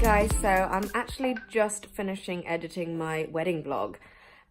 guys, so I'm actually just finishing editing my wedding vlog,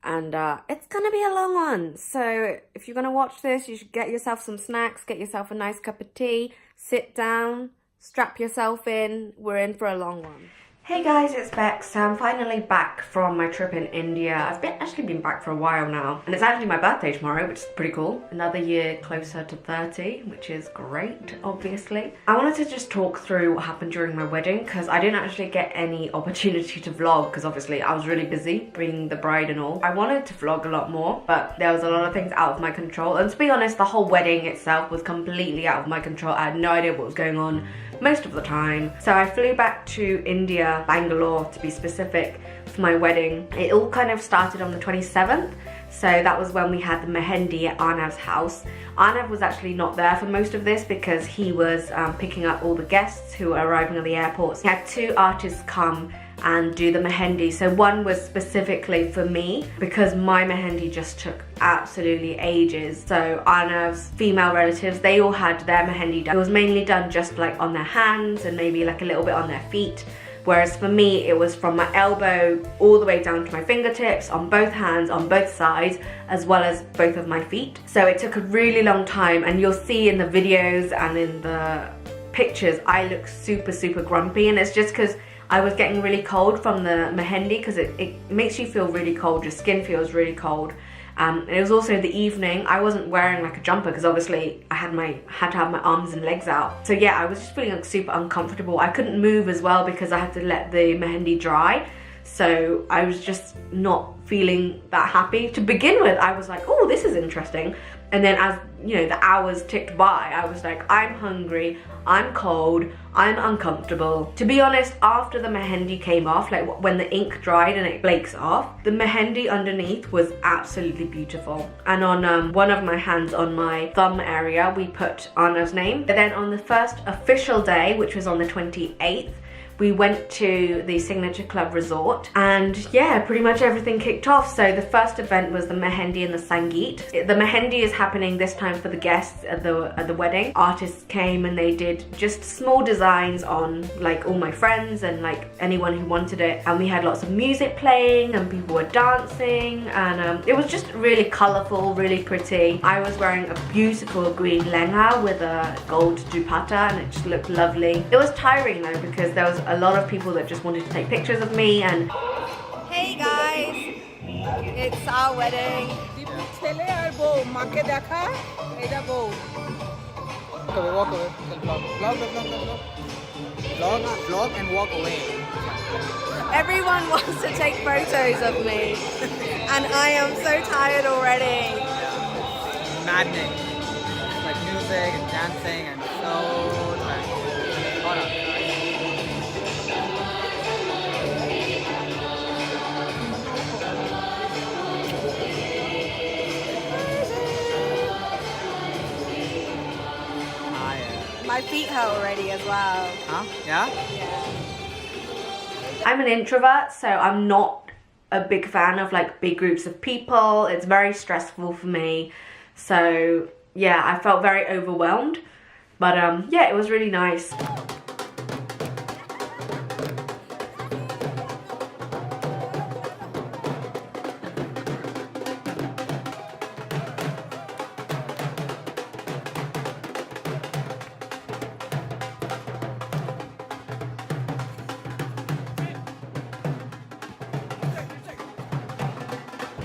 and it's gonna be a long one. So if you're gonna watch this, you should get yourself some snacks, get yourself a nice cup of tea, sit down, strap yourself in. We're in for a long one. Hey guys, it's Bex. So I'm finally back from my trip in India. I've actually been back for a while now, and it's actually my birthday tomorrow, which is pretty cool. Another year closer to 30, which is great, obviously. I wanted to just talk through what happened during my wedding, because I didn't actually get any opportunity to vlog, because obviously I was really busy being the bride and all. I wanted to vlog a lot more, but there was a lot of things out of my control, and to be honest, the whole wedding itself was completely out of my control. I had no idea what was going on most of the time. So I flew back to India, Bangalore to be specific, for my wedding. It all kind of started on the 27th. So that was when we had the Mehendi at Arnav's house. Arnav was actually not there for most of this because he was picking up all the guests who were arriving at the airport. He had two artists come and do the Mehendi. So one was specifically for me because my Mehendi just took absolutely ages. So Arnav's female relatives, they all had their Mehendi done. It was mainly done just like on their hands and maybe like a little bit on their feet. Whereas for me, it was from my elbow all the way down to my fingertips, on both hands, on both sides, as well as both of my feet. So it took a really long time, and you'll see in the videos and in the pictures, I look super grumpy, and it's just because I was getting really cold from the Mehendi, because it makes you feel really cold, your skin feels really cold. And it was also the evening. I wasn't wearing like a jumper because obviously I had to have my arms and legs out. So yeah, I was just feeling like super uncomfortable. I couldn't move as well because I had to let the Mehendi dry. So I was just not feeling that happy. To begin with, I was like, oh, this is interesting. And then as, you know, the hours ticked by, I was like, I'm hungry, I'm cold, I'm uncomfortable. To be honest, after the Mehendi came off, like when the ink dried and it flakes off, the Mehendi underneath was absolutely beautiful. And on one of my hands, on my thumb area, we put Arnav's name. But then on the first official day, which was on the 28th, we went to the Signature Club Resort, and yeah, pretty much everything kicked off. So the first event was the Mehendi and the Sangeet. The Mehendi is happening this time for the guests at the wedding. Artists came and they did just small designs on like all my friends and like anyone who wanted it. And we had lots of music playing and people were dancing, and it was just really colourful, really pretty. I was wearing a beautiful green lehenga with a gold dupatta, and it just looked lovely. It was tiring though because there was a lot of people that just wanted to take pictures of me. And hey guys, it's our wedding. Walk away. Vlog and walk away. Everyone wants to take photos of me and I am so tired already. Maddening. Like music and dancing and so tired. Hold on. My feet hurt already as well. Huh? Yeah? Yeah. I'm an introvert, so I'm not a big fan of like big groups of people. It's very stressful for me. So yeah, I felt very overwhelmed. But yeah, it was really nice.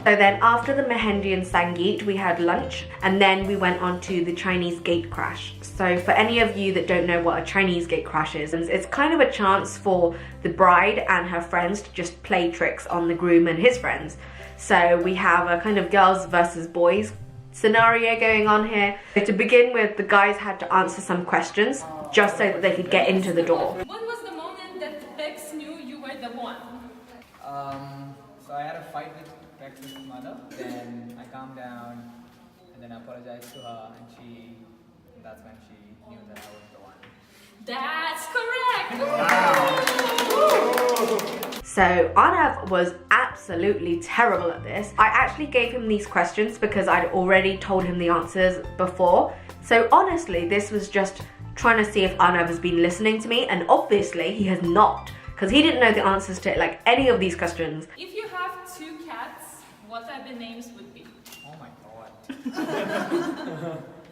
So then after the Mehendi and Sangeet, we had lunch, and then we went on to the Chinese gatecrash. So for any of you that don't know what a Chinese gatecrash is, it's kind of a chance for the bride and her friends to just play tricks on the groom and his friends. So we have a kind of girls versus boys scenario going on here. So to begin with, the guys had to answer some questions just so that they could get into the door. When was the moment that Bex knew you were the one? So I had a fight with Rex's mother, then I calmed down and then I apologized to her, and that's when she knew that I was the one. That's correct! So Arnav was absolutely terrible at this. I actually gave him these questions because I'd already told him the answers before. So honestly, this was just trying to see if Arnav has been listening to me, and obviously he has not. because he didn't know the answers to like any of these questions. If you have 2 cats, what are the names would be? Oh my god.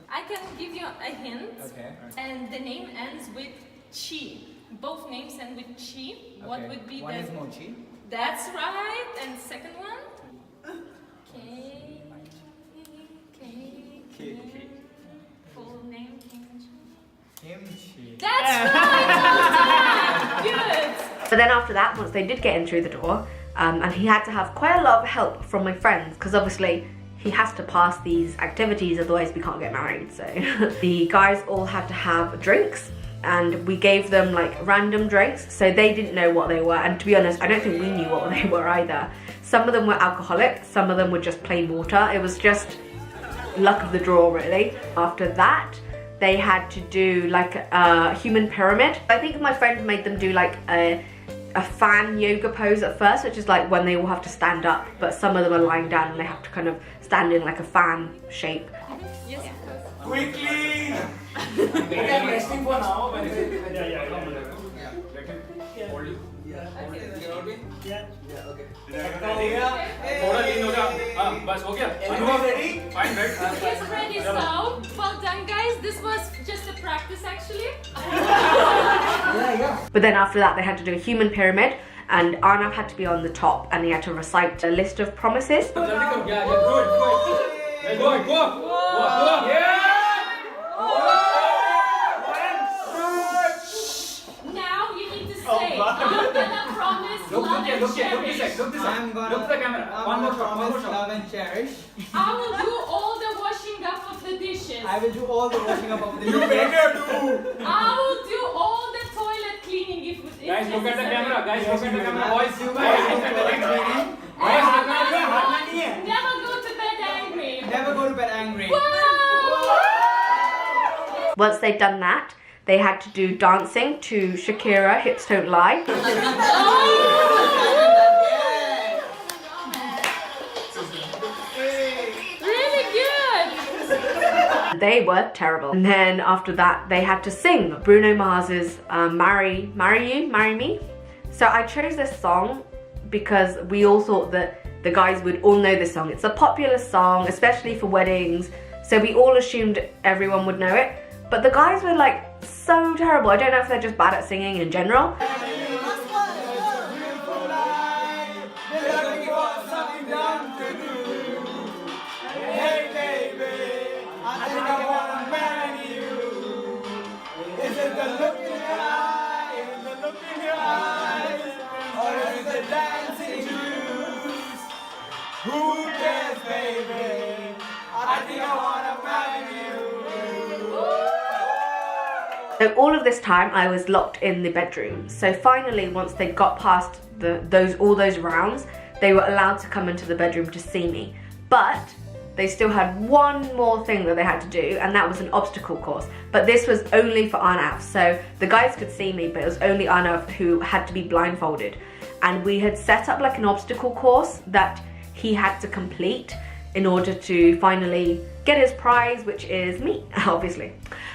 I can give you a hint. Okay. And the name ends with chi. Both names end with chi. What Okay. would be One the... is Mochi. That's right. And second one? K. Full name kimchi. Kimchi. That's right. Good. But then after that, once they did get in through the door, and he had to have quite a lot of help from my friends, because obviously he has to pass these activities, otherwise we can't get married. So the guys all had to have drinks, and we gave them like random drinks, so they didn't know what they were. And to be honest, I don't think we knew what they were either. Some of them were alcoholic, some of them were just plain water. It was just luck of the draw, really. After that, they had to do like a human pyramid. I think my friend made them do like a fan yoga pose at first, which is like when they all have to stand up, but some of them are lying down and they have to kind of stand in like a fan shape. Yes. Quickly! We are resting for now. थोड़ा लीन हो जा हाँ बस हो गया Everyone ready? Fine right He's ready, so well done, guys. This was just a practice, actually. But then after that, they had to do a human pyramid, and Arnav had to be on the top, and he had to recite a list of promises. जल्दी करो yeah good go yeah Now you need to say, I'm gonna promise love and cherish. I'm gonna look the camera one more shot promise love and cherish. I will do all the washing up of the dishes. I will do all the washing up of the You better do! I will do all the toilet cleaning if guys look at the necessary. camera boys Boys, look at the camera Never go to bed angry. Never go to bed angry. Once they'd done that, they had to do dancing to Shakira, Hips Don't Lie. Really good. They were terrible. And then after that, they had to sing Bruno Mars's Marry Me. So I chose this song because we all thought that the guys would all know this song. It's a popular song, especially for weddings. So we all assumed everyone would know it. But the guys were like so terrible. I don't know if they're just bad at singing in general. So all of this time I was locked in the bedroom. So finally, once they got past all those rounds, they were allowed to come into the bedroom to see me. But they still had one more thing that they had to do, and that was an obstacle course. But this was only for Arnav. So the guys could see me, but it was only Arnav who had to be blindfolded. And we had set up like an obstacle course that he had to complete in order to finally get his prize, which is me, obviously.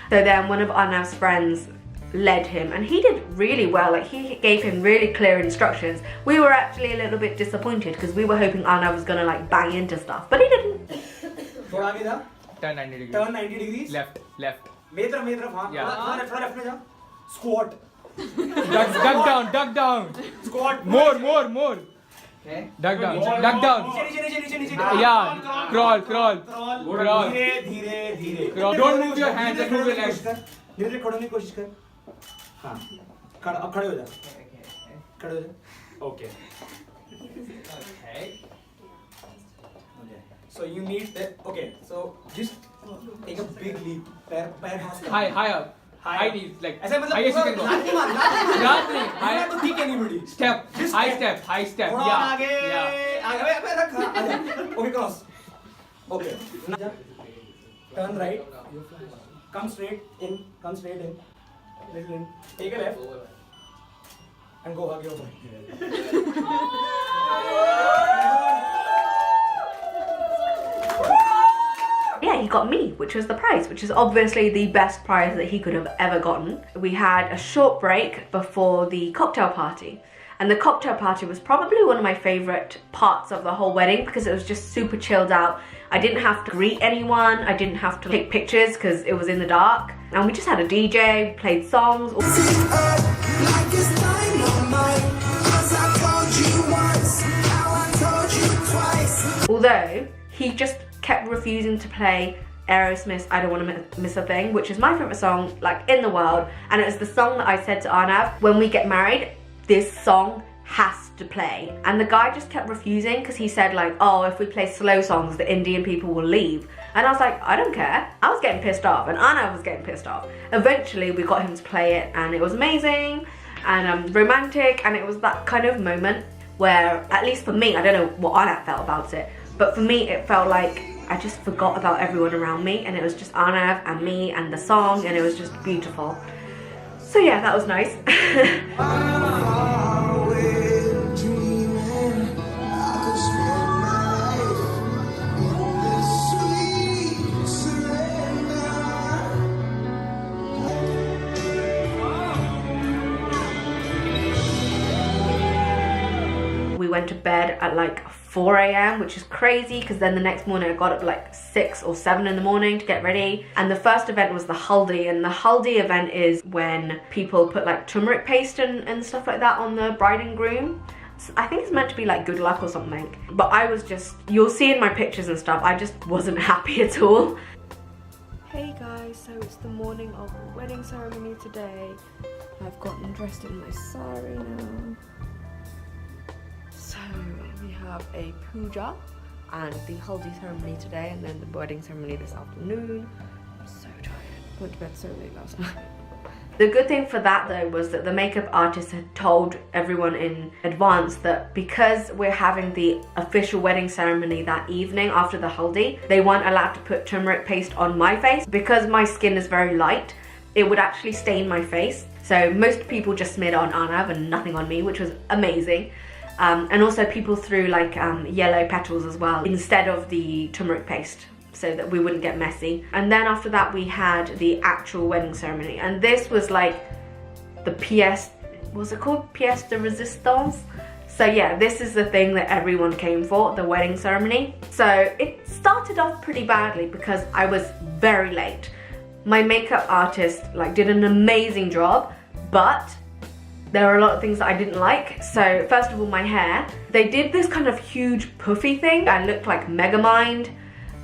So then one of Arnav's friends led him, and he did really well. Like, he gave him really clear instructions. We were actually a little bit disappointed because we were hoping Arnav was gonna like bang into stuff, but he didn't. Turn 90 degrees. Turn 90 degrees. Left. Main taraf, haan. Yeah. Thora left mein ja. Squat. Duck down. Squat. More. Okay. Duck down. Niche. Yeah. Crawl. Dhire. Crawl. Don't move your hands, just move your legs. धीरे खड़े होने की कोशिश कर. हाँ. अब खड़े हो जा. Okay. So you need that. Okay. So just take a big leap. पैर घास. High up. High knees, like ऐसा मतलब highest you can go. लात नहीं. High. तो kick anybody. Step. Just High step. step. थोड़ा Yeah. आगे. रख. Okay, cross. Okay. Turn right. Come straight in. Little in. Take a left. And go hug your boy. Yeah, he got me, which was the prize, which is obviously the best prize that he could have ever gotten. We had a short break before the cocktail party. And the cocktail party was probably one of my favorite parts of the whole wedding because it was just super chilled out. I didn't have to greet anyone, I didn't have to take pictures because it was in the dark. And we just had a DJ, played songs. Although, he just kept refusing to play Aerosmith's I Don't Want to Miss a Thing, which is my favorite song like in the world. And it was the song that I said to Arnav, when we get married, this song has to play. And the guy just kept refusing because he said like, oh, if we play slow songs, the Indian people will leave. And I was like, I don't care. I was getting pissed off and Arnav was getting pissed off. Eventually we got him to play it and it was amazing and romantic, and it was that kind of moment where, at least for me, I don't know what Arnav felt about it, but for me it felt like I just forgot about everyone around me and it was just Arnav and me and the song, and it was just beautiful. So yeah, that was nice. We went to bed at like 4 AM, which is crazy because then the next morning I got up like 6 or 7 in the morning to get ready. And the first event was the Haldi, and the Haldi event is when people put like turmeric paste and stuff like that on the bride and groom. I think it's meant to be like good luck or something. But I was just, you'll see in my pictures and stuff, I just wasn't happy at all. Hey guys, so it's the morning of the wedding ceremony today. I've gotten dressed in my sari now. So we have a puja and the Haldi ceremony today, and then the wedding ceremony this afternoon. I'm so tired. Went to bed so late last night. The good thing for that though was that the makeup artist had told everyone in advance that because we're having the official wedding ceremony that evening after the Haldi, they weren't allowed to put turmeric paste on my face. Because my skin is very light, it would actually stain my face. So most people just smeared it on Arnav and nothing on me, which was amazing. And also people threw like yellow petals as well instead of the turmeric paste, so that we wouldn't get messy. And then after that we had the actual wedding ceremony, and this was like the pièce, what's it called? Pièce de résistance. So yeah, this is the thing that everyone came for, the wedding ceremony. So it started off pretty badly because I was very late. My makeup artist like did an amazing job, but there were a lot of things that I didn't like. So first of all, my hair. They did this kind of huge puffy thing. I looked like Megamind.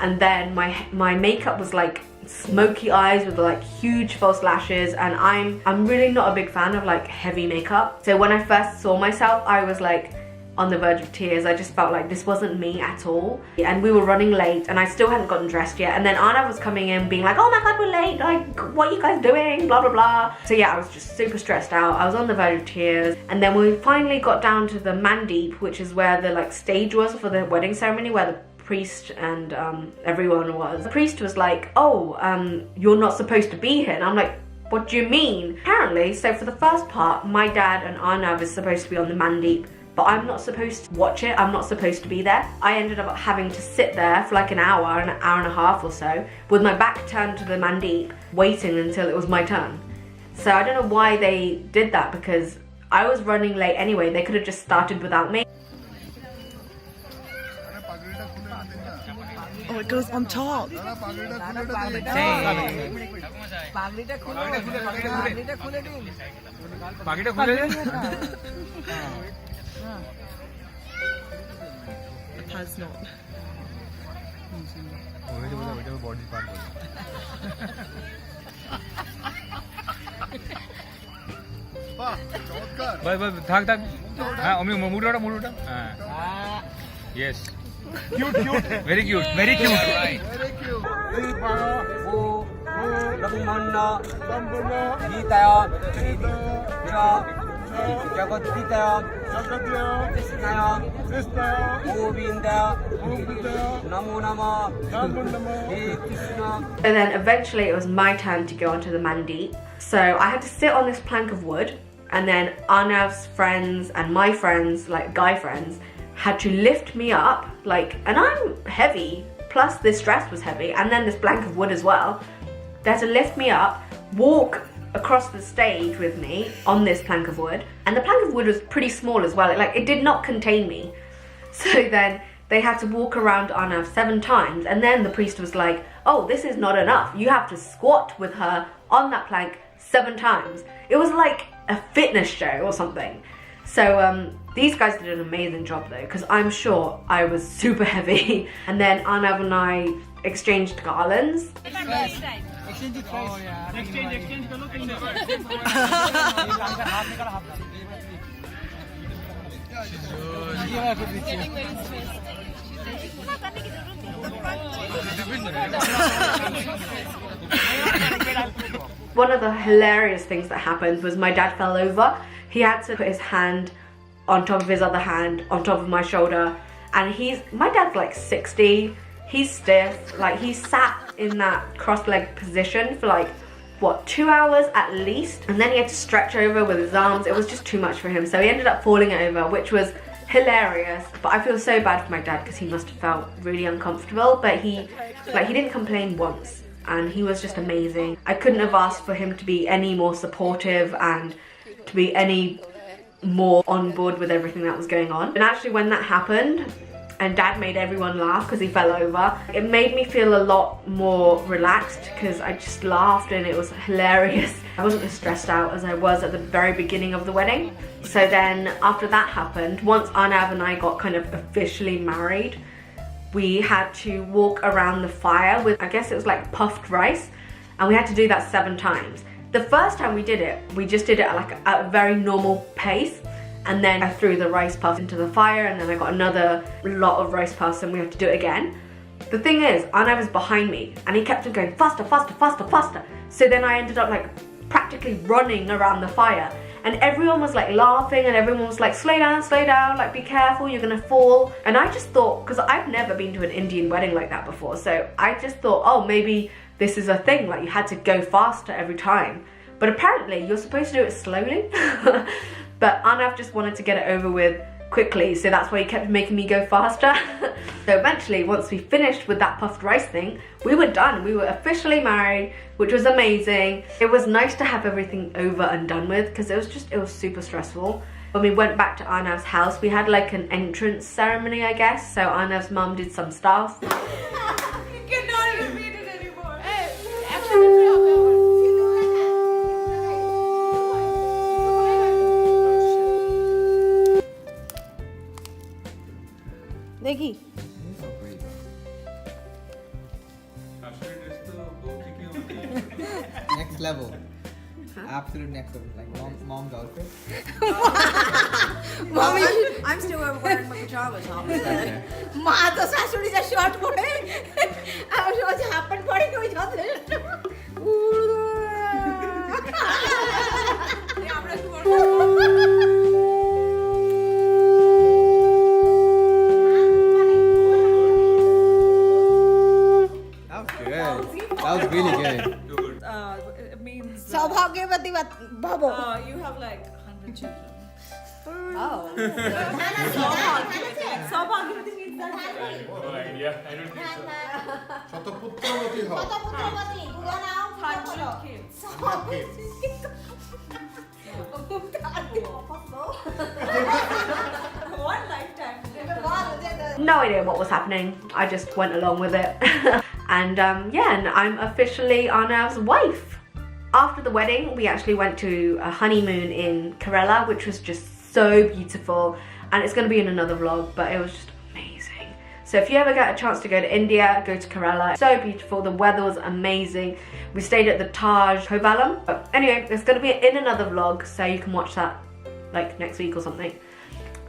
And then my makeup was like smoky eyes with like huge false lashes, and I'm really not a big fan of like heavy makeup. So when I first saw myself, I was like on the verge of tears. I just felt like this wasn't me at all. And we were running late and I still hadn't gotten dressed yet. And then Arnav was coming in being like, oh my god, we're late, like what are you guys doing, blah blah blah. So yeah, I was just super stressed out. I was on the verge of tears. And then we finally got down to the Mandeep, which is where the like stage was for the wedding ceremony, where the priest and everyone was. The priest was like, oh, you're not supposed to be here. And I'm like, what do you mean? Apparently, so for the first part, my dad and Arnav is supposed to be on the Mandeep, but I'm not supposed to watch it. I'm not supposed to be there. I ended up having to sit there for like an hour and a half or so with my back turned to the Mandeep, waiting until it was my turn. So I don't know why they did that, because I was running late anyway. They could have just started without me. Oh, it goes on top. It has not. Yes. Cute, cute. Very cute. Very cute. Right. Very cute. And then eventually it was my turn to go onto the Mandeep. So I had to sit on this plank of wood, and then Arnav's friends and my friends, like guy friends, had to lift me up, like, and I'm heavy, plus this dress was heavy, and then this plank of wood as well. They had to lift me up, walk across the stage with me on this plank of wood, and the plank of wood was pretty small as well. It did not contain me. So then they had to walk around Arnav 7 times, and then the priest was like, oh, this is not enough. You have to squat with her on that plank 7 times. It was like a fitness show or something. So these guys did an amazing job though, because I'm sure I was super heavy. And then Arnav and I exchanged garlands. One of the hilarious things that happened was my dad fell over. He had to put his hand on top of his other hand on top of my shoulder, and my dad's like 60. He's stiff. Like, he sat in that cross-legged position for like, what, 2 hours at least, and then he had to stretch over with his arms. It was just too much for him, so he ended up falling over, which was hilarious. But I feel so bad for my dad because he must have felt really uncomfortable, but he didn't complain once, and he was just amazing. I couldn't have asked for him to be any more supportive and to be any more on board with everything that was going on. And actually, when that happened and Dad made everyone laugh because he fell over, it made me feel a lot more relaxed because I just laughed and it was hilarious. I wasn't as stressed out as I was at the very beginning of the wedding. So then after that happened, once Arnav and I got kind of officially married, we had to walk around the fire with, I guess it was like puffed rice, and we had to do that 7 times. The first time we did it, we just did it at a very normal pace, and then I threw the rice puff into the fire, and then I got another lot of rice puffs, and we had to do it again. The thing is, Arnav was behind me, and he kept on going faster, faster, faster, faster. So then I ended up like practically running around the fire, and everyone was like laughing, and everyone was like, slow down, like be careful, you're gonna fall. And I just thought, because I've never been to an Indian wedding like that before, so I just thought, oh, maybe this is a thing, like you had to go faster every time. But apparently you're supposed to do it slowly. But Arnav just wanted to get it over with quickly, so that's why he kept making me go faster. So eventually, once we finished with that puffed rice thing, we were done. We were officially married, which was amazing. It was nice to have everything over and done with, because it was super stressful. When we went back to Arnav's house, we had like an entrance ceremony, I guess. So Arnav's mum did some stuff. You cannot repeat it anymore. Hey, देखी Next level. Absolute next level. Like mom's outfit. Mommy, I'm still wearing my pajama top. Ma, the sasuri is short for it. I was what happened for it to each other. That was really good. it means Saubhagyavati bhavo. you have like 100 children. Oh. Saubhagyavati means that. No idea. I don't think so. শতপুত্রবতী হও। 100 kids. One lifetime. No idea what was happening. I just went along with it. And yeah, and I'm officially Arnav's wife. After the wedding, we actually went to a honeymoon in Kerala, which was just so beautiful. And it's going to be in another vlog, but it was just amazing. So if you ever get a chance to go to India, go to Kerala. So beautiful. The weather was amazing. We stayed at the Taj Hobalam. But anyway, it's going to be in another vlog, so you can watch that like next week or something.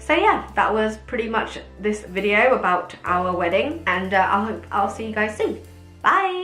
So yeah, that was pretty much this video about our wedding, and I'll see you guys soon. Bye!